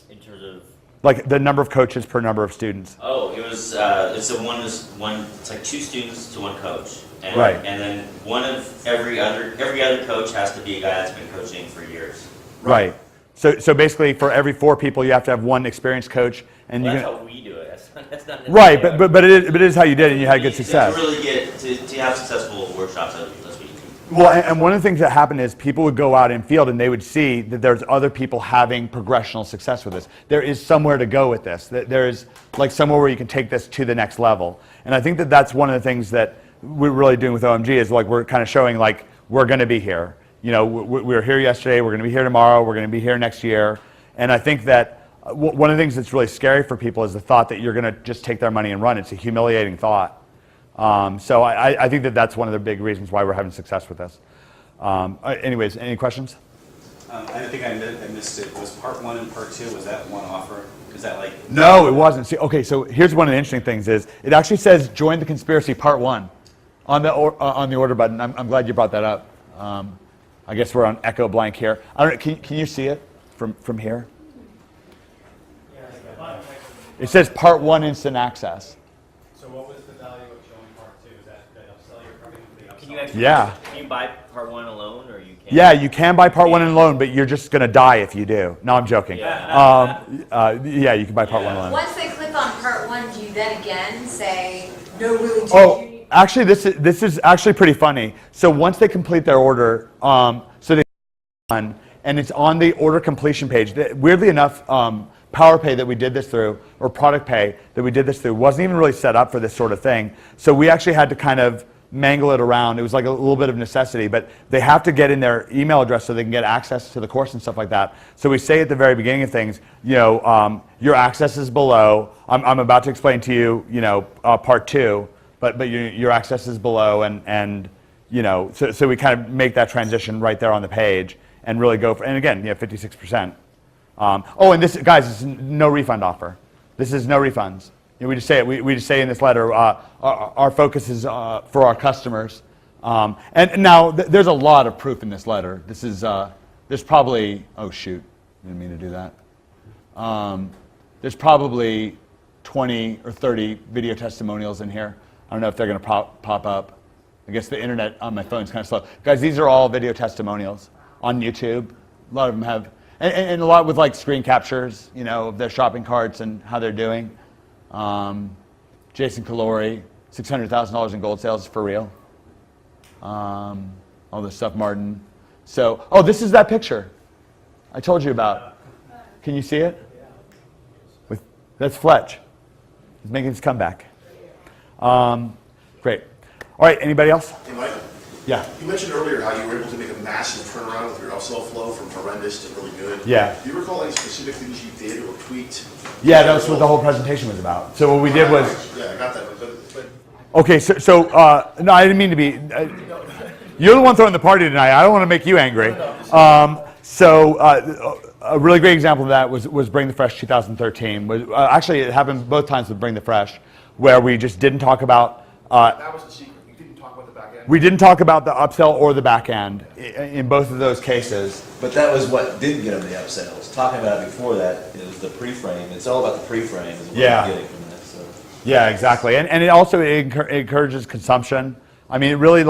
In terms of, like the number of coaches per number of students. oh, it was it's like 2 students to 1 coach. And, Right. And then one of every other coach has to be a guy that's been coaching for years. Right. So basically, for every 4 people, you have to have 1 experienced coach, and Well, you that's can. how we do it. That's not Right, necessarily but it is how you did it, and you had good success. To really get to have successful workshops, that's what you do. Well, and one of the things that happened is people would go out in field and they would see that there's other people having progressional success with this. There is somewhere to go with this. There is like somewhere where you can take this to the next level. And I think that that's one of the things that we're really doing with OMG is like we're kind of showing like we're going to be here. You know, we were here yesterday. We're going to be here tomorrow. We're going to be here next year. And I think that one of the things that's really scary for people is the thought that you're going to just take their money and run. It's a humiliating thought. So I think that that's one of the big reasons why we're having success with this. Anyways, any questions? I think I missed it. Was part 1 and part 2, was that one offer? Is that like? No, it wasn't. See, okay, so here's one of the interesting things is it actually says join the conspiracy part 1 on the order button. I'm glad you brought that up. I guess we're on echo blank here. I don't know, can you see it from here? It says part 1 instant access. So what was the value of showing part 2? Is that upsell your company? Can you actually? Yeah. Can you buy part 1 alone, or you can't? Yeah, you can buy part 1 alone, but you're just going to die if you do. No, I'm joking. Yeah. Yeah, you can buy part 1 alone. Once they click on part 1, do you then again say, no, really, do Oh, you? actually, this is actually pretty funny. So once they complete their order, so they and it's on the order completion page. Weirdly enough, PowerPay that we did this through, or Product Pay that we did this through, wasn't even really set up for this sort of thing. So we actually had to kind of mangle it around. It was like a little bit of necessity, but they have to get in their email address so they can get access to the course and stuff like that. So we say at the very beginning of things, your access is below. I'm about to explain to you, part 2, but your access is below, and so we kind of make that transition right there on the page and really go for, and again, 56%. And this, guys, this is no refund offer. This is no refunds. We just say it. We just say in this letter, our focus is for our customers. And now there's a lot of proof in this letter. This is there's probably didn't mean to do that. There's probably 20 or 30 video testimonials in here. I don't know if they're going to pop up. I guess the internet on my phone is kind of slow. Guys, these are all video testimonials on YouTube. A lot of them have, and a lot with like screen captures, of their shopping carts and how they're doing. Jason Calori, $600,000 in gold sales for real. All this stuff, Martin. So, this is that picture I told you about. Can you see it? That's Fletch. He's making his comeback. Great. All right, anybody else? Hey, Michael. Yeah. You mentioned earlier how you were able to make a massive turnaround with your upsell flow from horrendous to really good. Yeah. Do you recall any specific things you did or tweaked? Yeah, that's what the whole presentation was about. So what we did was... Yeah, I got that. But Okay, so no, I didn't mean to be... you're the one throwing the party tonight. I don't want to make you angry. A really great example of that was Bring the Fresh 2013. Actually, it happened both times with Bring the Fresh, where we just didn't talk about... that was the secret. You didn't talk about the back end. We didn't talk about the upsell or the back end in both of those cases. But that was what didn't get them the upsells. Talking about it before that is the pre-frame. It's all about the pre-frame is what Yeah. you're getting from this. So. Yeah, exactly. And it also encourages consumption. I mean, it really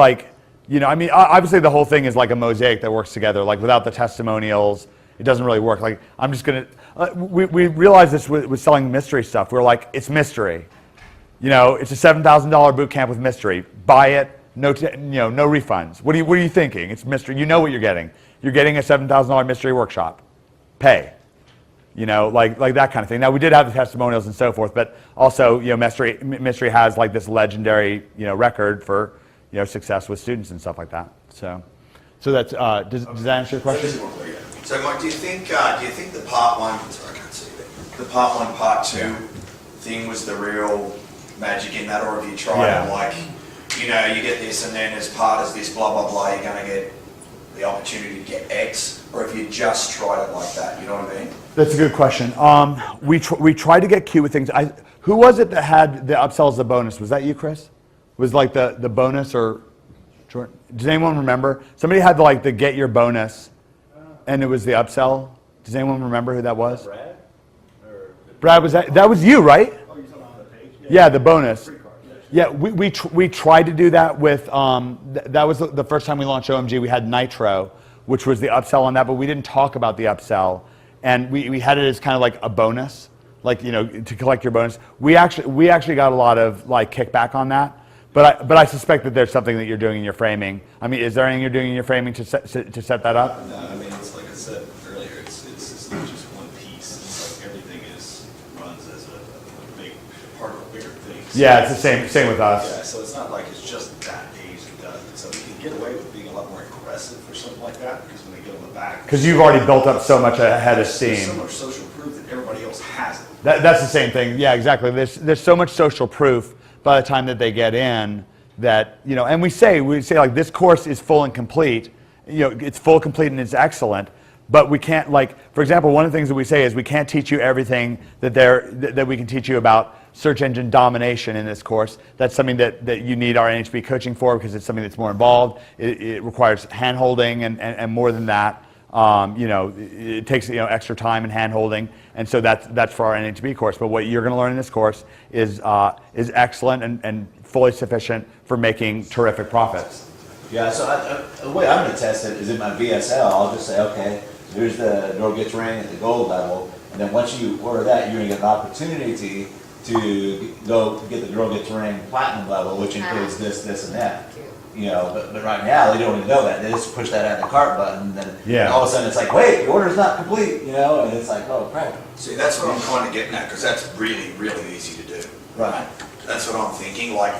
obviously the whole thing is like a mosaic that works together. Like without the testimonials it doesn't really work. Like, I'm just gonna, we realized this with selling mystery stuff. We're like, it's mystery. You know, it's a $7,000 boot camp with mystery. Buy it, no refunds. What are you thinking? It's mystery. You know what you're getting. You're getting a $7,000 mystery workshop. Pay. You know, like that kind of thing. Now, we did have the testimonials and so forth, but also, you know, mystery has like this legendary, you know, record for, you know, success with students and stuff like that. So that's does that answer your question? So Mike, do you think the part one, sorry I can't see it, the part one, part two thing was the real magic in that, or have you tried it like, you know, you get this and then as part of this blah blah blah, you're gonna get the opportunity to get X, or if you just tried it like that, you know what I mean? That's a good question. We tried to get cute with things. Who was it that had the upsell as a bonus? Was that you, Chris? Was like the bonus, or does anyone remember? Somebody had the get your bonus, and it was the upsell. Does anyone remember who that was? Brad? Brad, was that was you, right? Oh, you're talking about the page? Yeah, the bonus. Yeah, we tried to do that with, that was the first time we launched OMG. We had Nitro, which was the upsell on that, but we didn't talk about the upsell. And we had it as kind of like a bonus, like, you know, to collect your bonus. We actually got a lot of like kickback on that, but I suspect that there's something that you're doing in your framing. I mean, is there anything you're doing in your framing to set that up? No, I mean, it's like I said earlier, it's not just one piece. It's like everything runs as a big part of a bigger thing. So Yeah, it's the same with us. Yeah, so it's not like it's just that page and done. So we can get away with being a lot more aggressive or something like that, because when they get on the back. Because you've already built up so much ahead of There's steam. so much social proof that everybody else has it. That's the same thing. Yeah, exactly. There's so much social proof by the time that they get in that, you know, and we say like, this course is full and complete. You know, it's full, complete, and it's excellent. But we can't, like, for example, one of the things that we say is we can't teach you everything that we can teach you about search engine domination in this course. That's something that you need our NHB coaching for, because it's something that's more involved. It requires hand-holding and more than that. You know, it takes, you know, extra time and hand-holding, and so that's for our NHB course. But what you're going to learn in this course is excellent and fully sufficient for making terrific profits. Yeah, so the way I'm going to test it is in my VSL. I'll just say, okay, here's the Girl Gets Ring at the gold level, and then once you order that, you're going to get an opportunity to go get the Girl Gets Ring platinum level, which includes this, and that. You know, but right now they don't even know that. They just push that out the cart button, and then all of a sudden it's like, wait, the order's not complete. You know, and it's like, oh crap. See, that's what I'm kind of getting at, because that's really, really easy to do. Right. That's what I'm thinking, like,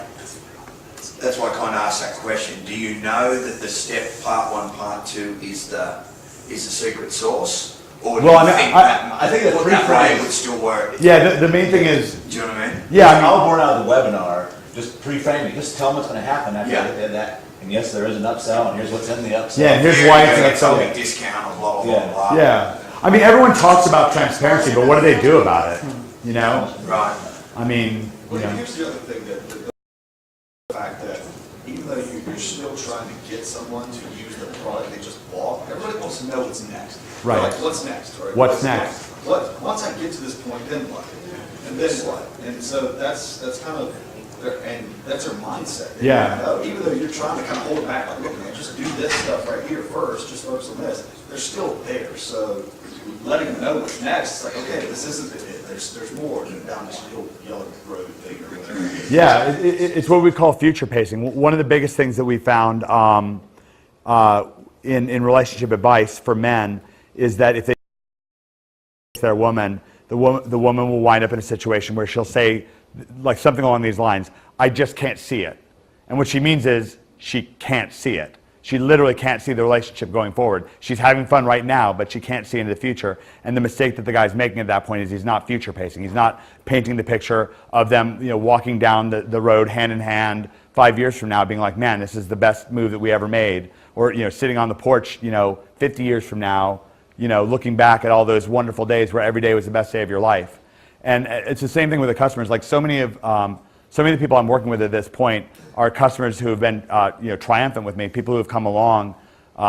that's why I kind of asked that question. Do you know that the step part one, part two is the secret sauce? Or do Well, you I mean, think I think that that way pre-frame would still work? Yeah, the main thing is, Do you know what I mean? yeah, I I was mean, born out of the webinar. Just pre-framing. Just tell them what's going to happen after Yeah. they did that. And yes, there is an upsell, and here's what's in the upsell. Yeah, and here's Here why you it's go, an it's a upsell. big discount, and blah, blah, Yeah. blah, blah. Yeah. I mean, everyone talks about transparency, but what do they do about it? You know? Right. I mean, you Well, know. here's the other thing, the fact that even though you're still trying to get someone to use the product they just bought, everybody wants to know what's next. Right. They're like, what's next? Right? What's next? Once I get to this point, then what? And then what? And so that's kind of, and that's their mindset. They Yeah. know, even though you're trying to kind of hold it back, like, look, man, just do this stuff right here first, just focus on this. They're still there, so letting them know what's next, it's like, okay, this isn't it. There's more down this yellow road thing or whatever. Yeah, it's what we call future pacing. One of the biggest things that we found in relationship advice for men is that if they're a woman, the woman will wind up in a situation where she'll say, like, something along these lines, I just can't see it. And what she means is she can't see it. She literally can't see the relationship going forward. She's having fun right now, but she can't see into the future. And the mistake that the guy's making at that point is he's not future pacing. He's not painting the picture of them, you know, walking down the road hand in hand 5 years from now, being like, man, this is the best move that we ever made. Or, you know, sitting on the porch, you know, 50 years from now, you know, looking back at all those wonderful days where every day was the best day of your life. And it's the same thing with the customers. Like, so many of the people I'm working with at this point are customers who have been, you know, triumphant with me. People who have come along. You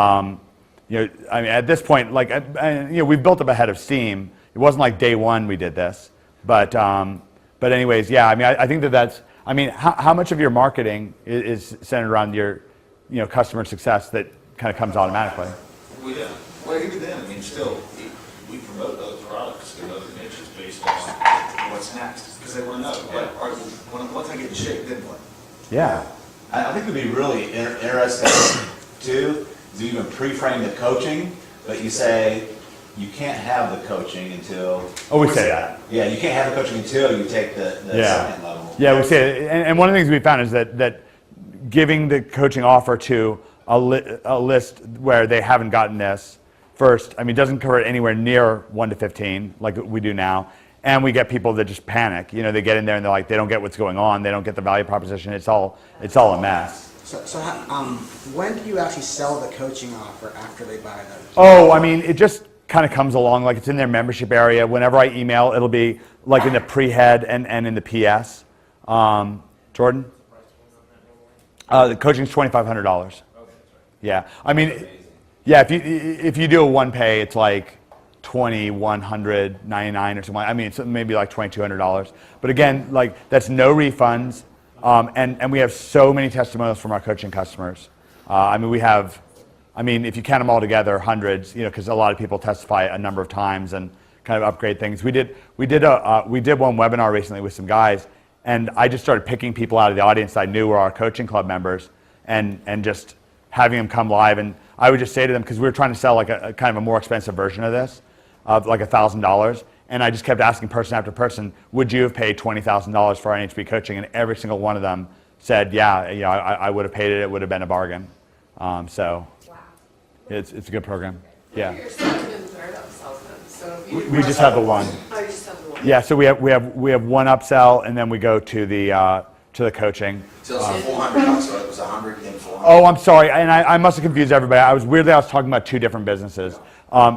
know, I mean, at this point, like, you know, we've built up a head of steam. It wasn't like day one we did this, but anyways, yeah. I mean, I think that's. I mean, how much of your marketing is centered around your, you know, customer success that kind of comes automatically? Well, yeah. Well, even then, I mean, still, they want to know, what, once I get in shape, then what? Yeah. I think it'd be really interesting too, is you even pre-frame the coaching, but you say, you can't have the coaching until. Oh, we say that. Yeah, you can't have the coaching until you take the second level. Yeah, we say it. And one of the things we found is that giving the coaching offer to a list where they haven't gotten this first, I mean, doesn't convert anywhere near 1 to 15 like we do now. And we get people that just panic. You know, they get in there and they're like, they don't get what's going on. They don't get the value proposition. It's all a mess. So when do you actually sell the coaching offer after they buy the? Oh, I mean, it just kind of comes along like it's in their membership area. Whenever I email, it'll be like in the pre-head and in the PS. Jordan? The coaching's $2,500. Yeah, I mean, yeah. If you do a one pay, it's like $2,199 or something. I mean, it's maybe like $2,200. But again, like that's no refunds, and we have so many testimonials from our coaching customers. I mean, we have. I mean, if you count them all together, hundreds. You know, because a lot of people testify a number of times and kind of upgrade things. We did one webinar recently with some guys, and I just started picking people out of the audience that I knew were our coaching club members, and just having them come live. And I would just say to them, because we were trying to sell like a kind of a more expensive version of this, of like $1,000, and I just kept asking person after person, would you have paid $20,000 for our NHB coaching? And every single one of them said, yeah, you know, I would have paid it. It would have been a bargain. So it's a good program. Yeah. We just have the one. Oh, you just have the one. Yeah, so we have one upsell, and then we go to the coaching. So it's $400, so it was 100 and 400. Oh, I'm sorry, and I must have confused everybody. I was talking about two different businesses.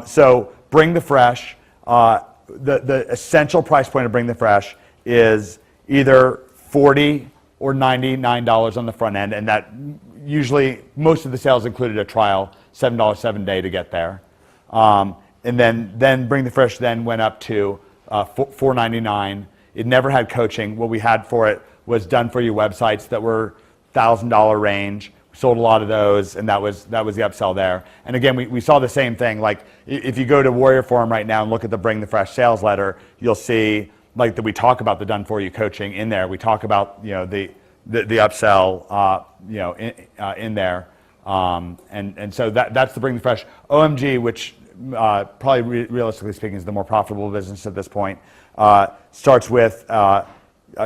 So Bring the Fresh, the essential price point of Bring the Fresh is either $40 or $99 on the front end, and that usually most of the sales included a trial, $7 7 day to get there. And then Bring the Fresh then went up to $4.99. It never had coaching. What we had for it was done for you websites that were $1,000 range. We sold a lot of those, and that was the upsell there. And again, we saw the same thing. Like if you go to Warrior Forum right now and look at the Bring the Fresh sales letter, you'll see like that we talk about the done for you coaching in there. We talk about the upsell in there. And so that's the Bring the Fresh. OMG, which probably realistically speaking is the more profitable business at this point, starts with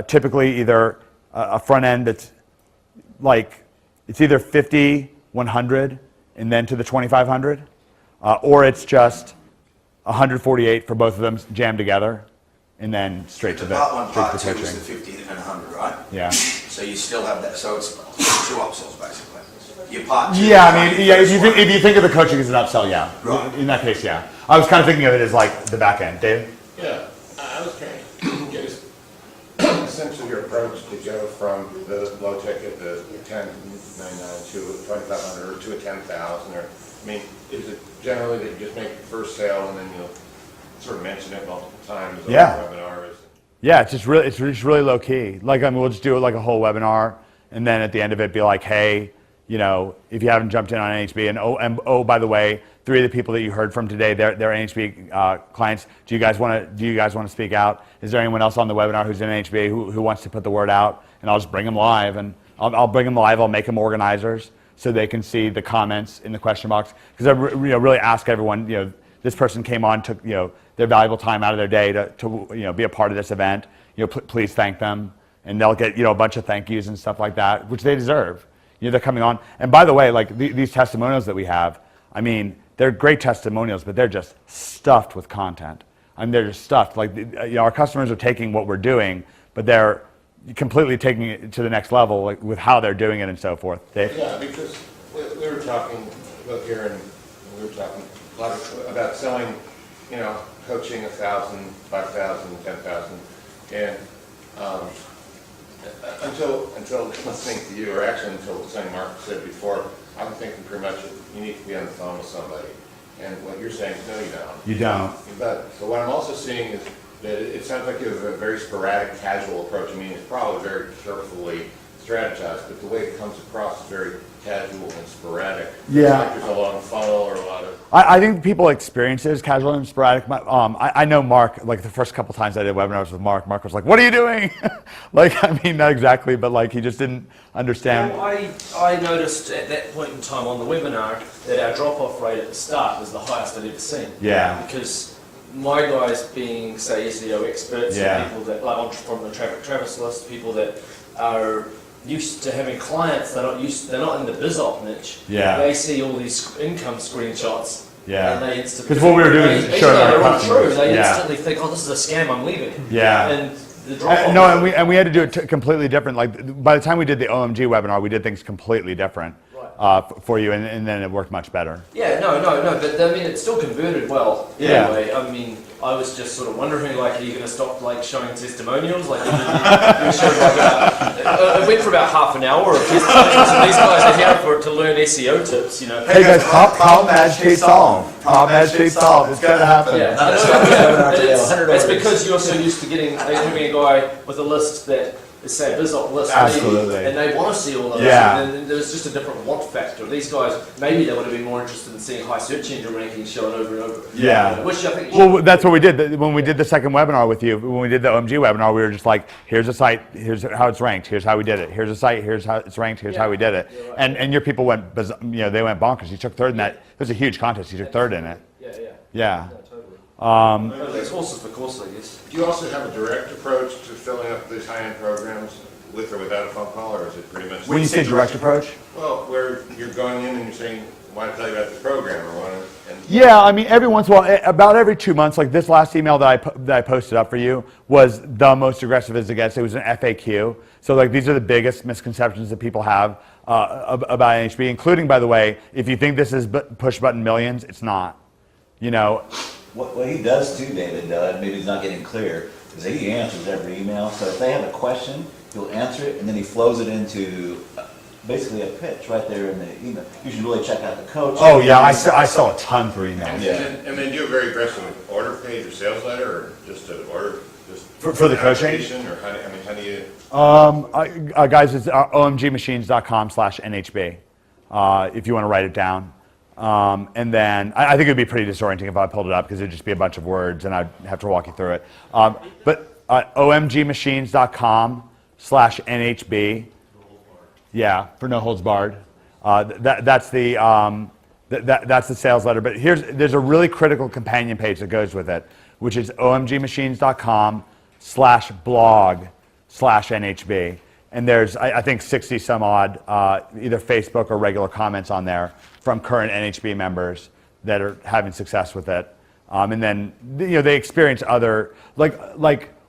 typically either a front end that's like it's either 50, 100, and then to the 2,500, or it's just 148 for both of them jammed together, and then straight to the part one, part two coaching. is the 50 and 100, right? Yeah. So you still have that. So it's two upsells basically. Your part two. Yeah, I mean, yeah. If you think of the coaching as an upsell, yeah. Right. In that case, yeah. I was kind of thinking of it as like the back end. David? Yeah, I was trying to get a sense of your approach to go from the low ticket, the 10.99 to 2,500 or to a 10,000, or I mean, is it generally that you just make the first sale and then you'll sort of mention it multiple times over webinars? Yeah, it's just really low key. Like I mean, we'll just do it like a whole webinar, and then at the end of it, be like, hey, you know, if you haven't jumped in on NHB, and by the way, 3 of the people that you heard from today, they're NHB clients. Do you guys want to speak out? Is there anyone else on the webinar who's in NHB who wants to put the word out? And I'll just bring them live, and I'll bring them live. I'll make them organizers so they can see the comments in the question box. Because I really ask everyone, you know, this person came on, took their valuable time out of their day to be a part of this event. You know, please thank them, and they'll get a bunch of thank yous and stuff like that, which they deserve. You know, they're coming on. And by the way, like these testimonials that we have, I mean, they're great testimonials, but they're just stuffed with content. I mean, they're just stuffed. Like, our customers are taking what we're doing, but they're completely taking it to the next level, like, with how they're doing it and so forth. Dave? Yeah, because we were talking about here, and we were talking a lot about selling, coaching 1,000, 5,000, 10,000, and until listening to you, or actually until something Mark said before, I'm thinking pretty much you need to be on the phone with somebody. And what you're saying is, no, you don't. You don't. But so what I'm also seeing is that it sounds like you have a very sporadic, casual approach. I mean, it's probably very carefully strategize, but the way it comes across is very casual and sporadic. Yeah. It's like there's a long funnel or a lot of. I think people experience it as casual and sporadic. I know Mark, like the first couple times I did webinars with Mark was like, what are you doing? Like, I mean, not exactly, but like he just didn't understand. Well, I noticed at that point in time on the webinar that our drop-off rate at the start was the highest I'd ever seen. Yeah. Because my guys being, say, SEO experts, Yeah. and people that, like from the Traffic Travis list, people that are used to having clients, they're not in the BizOp niche. Yeah. They see all these income screenshots. Yeah. And they instantly. 'Cause what we were doing is showing our they're customers. untrue. They Yeah. instantly think, oh, this is a scam, I'm leaving. Yeah. And the drop-off. No, and we had to do it completely different. Like by the time we did the OMG webinar, we did things completely different for you, and then it worked much better. Yeah, no, but I mean, it still converted well. Yeah. Anyway, I mean, I was just sort of wondering, like, are you going to stop, like, showing testimonials? Like, you showed, like, it went for about half an hour of testimonials, and these guys are here to learn SEO tips, you know. Hey guys, problem agitates solve. Problem agitates solve. It's gonna happen. Yeah, it's because you're so used to having a guy with a list that is, say, a BizOp list, Absolutely. and they want to see all of Yeah. that. And there's just a different want factor. These guys, maybe they would have been more interested in seeing high search engine rankings shown over and over. Yeah. Which I think. Well, that's what we did. When we did the second webinar with you, when we did the OMG webinar, we were just like, here's a site, here's how it's ranked, here's how we did it. Here's a site, here's how it's ranked, here's how we did it. And your people went, they went bonkers. You took third in that. It was a huge contest. You took third in it. Yeah. It's horses for courses, I guess. Do you also have a direct approach to filling up these high-end programs with or without a phone call, or is it pretty much? When you say direct approach? Well, where you're going in and you're saying, want to tell you about this program, or want to. Yeah, I mean, every once in a while, about every 2 months, like this last email that I posted up for you was the most aggressive as it gets. It was an FAQ. So like these are the biggest misconceptions that people have about NHB, including, by the way, if you think this is push button millions, it's not. You know. What he does too, David, maybe he's not getting clear, is that he answers every email. So if they have a question, he'll answer it, and then he flows it into basically a pitch right there in the email. You should really check out the coach. Oh yeah, I saw a ton through emails. Yeah. And then you're very aggressive with order page or sales letter, or just an order, just for the coaching? application, or how do you? Guys, it's omgmachines.com/NHB if you want to write it down. And then I think it would be pretty disorienting if I pulled it up because it would just be a bunch of words and I'd have to walk you through it. But omgmachines.com/NHB. Yeah, for no holds barred. That's the sales letter. But there's a really critical companion page that goes with it, which is omgmachines.com/blog/NHB. And there's, I think, 60 some odd either Facebook or regular comments on there from current NHB members that are having success with it. And then, they experience other, like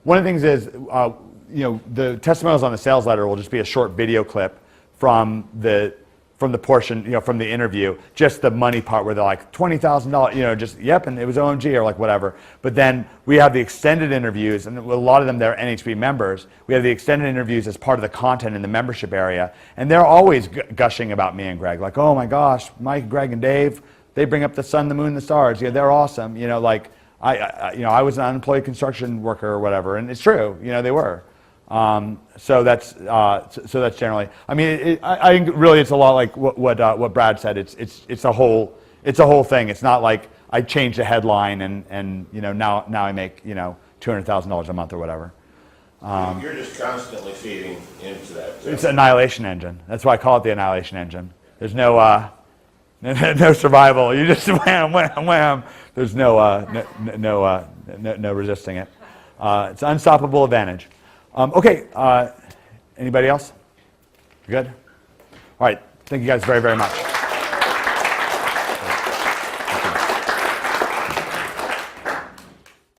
one of the things is, the testimonials on the sales letter will just be a short video clip from the portion, from the interview, just the money part where they're like $20,000, just, yep, and it was OMG or like whatever. But then we have the extended interviews, and a lot of them, they're NHB members. We have the extended interviews as part of the content in the membership area, and they're always gushing about me and Greg, like, oh my gosh, Mike, Greg, and Dave, they bring up the sun, the moon, the stars. Yeah, they're awesome. I was an unemployed construction worker or whatever, and it's true. They were. So that's generally. I mean, I think really it's a lot like what Brad said. It's a whole thing. It's not like I changed the headline and now I make $200,000 a month or whatever. You're just constantly feeding into that. It's an annihilation engine. That's why I call it the annihilation engine. There's no no survival. You just wham wham wham. There's no resisting it. It's an unstoppable advantage. Okay, anybody else? Good? All right, thank you guys very, very much.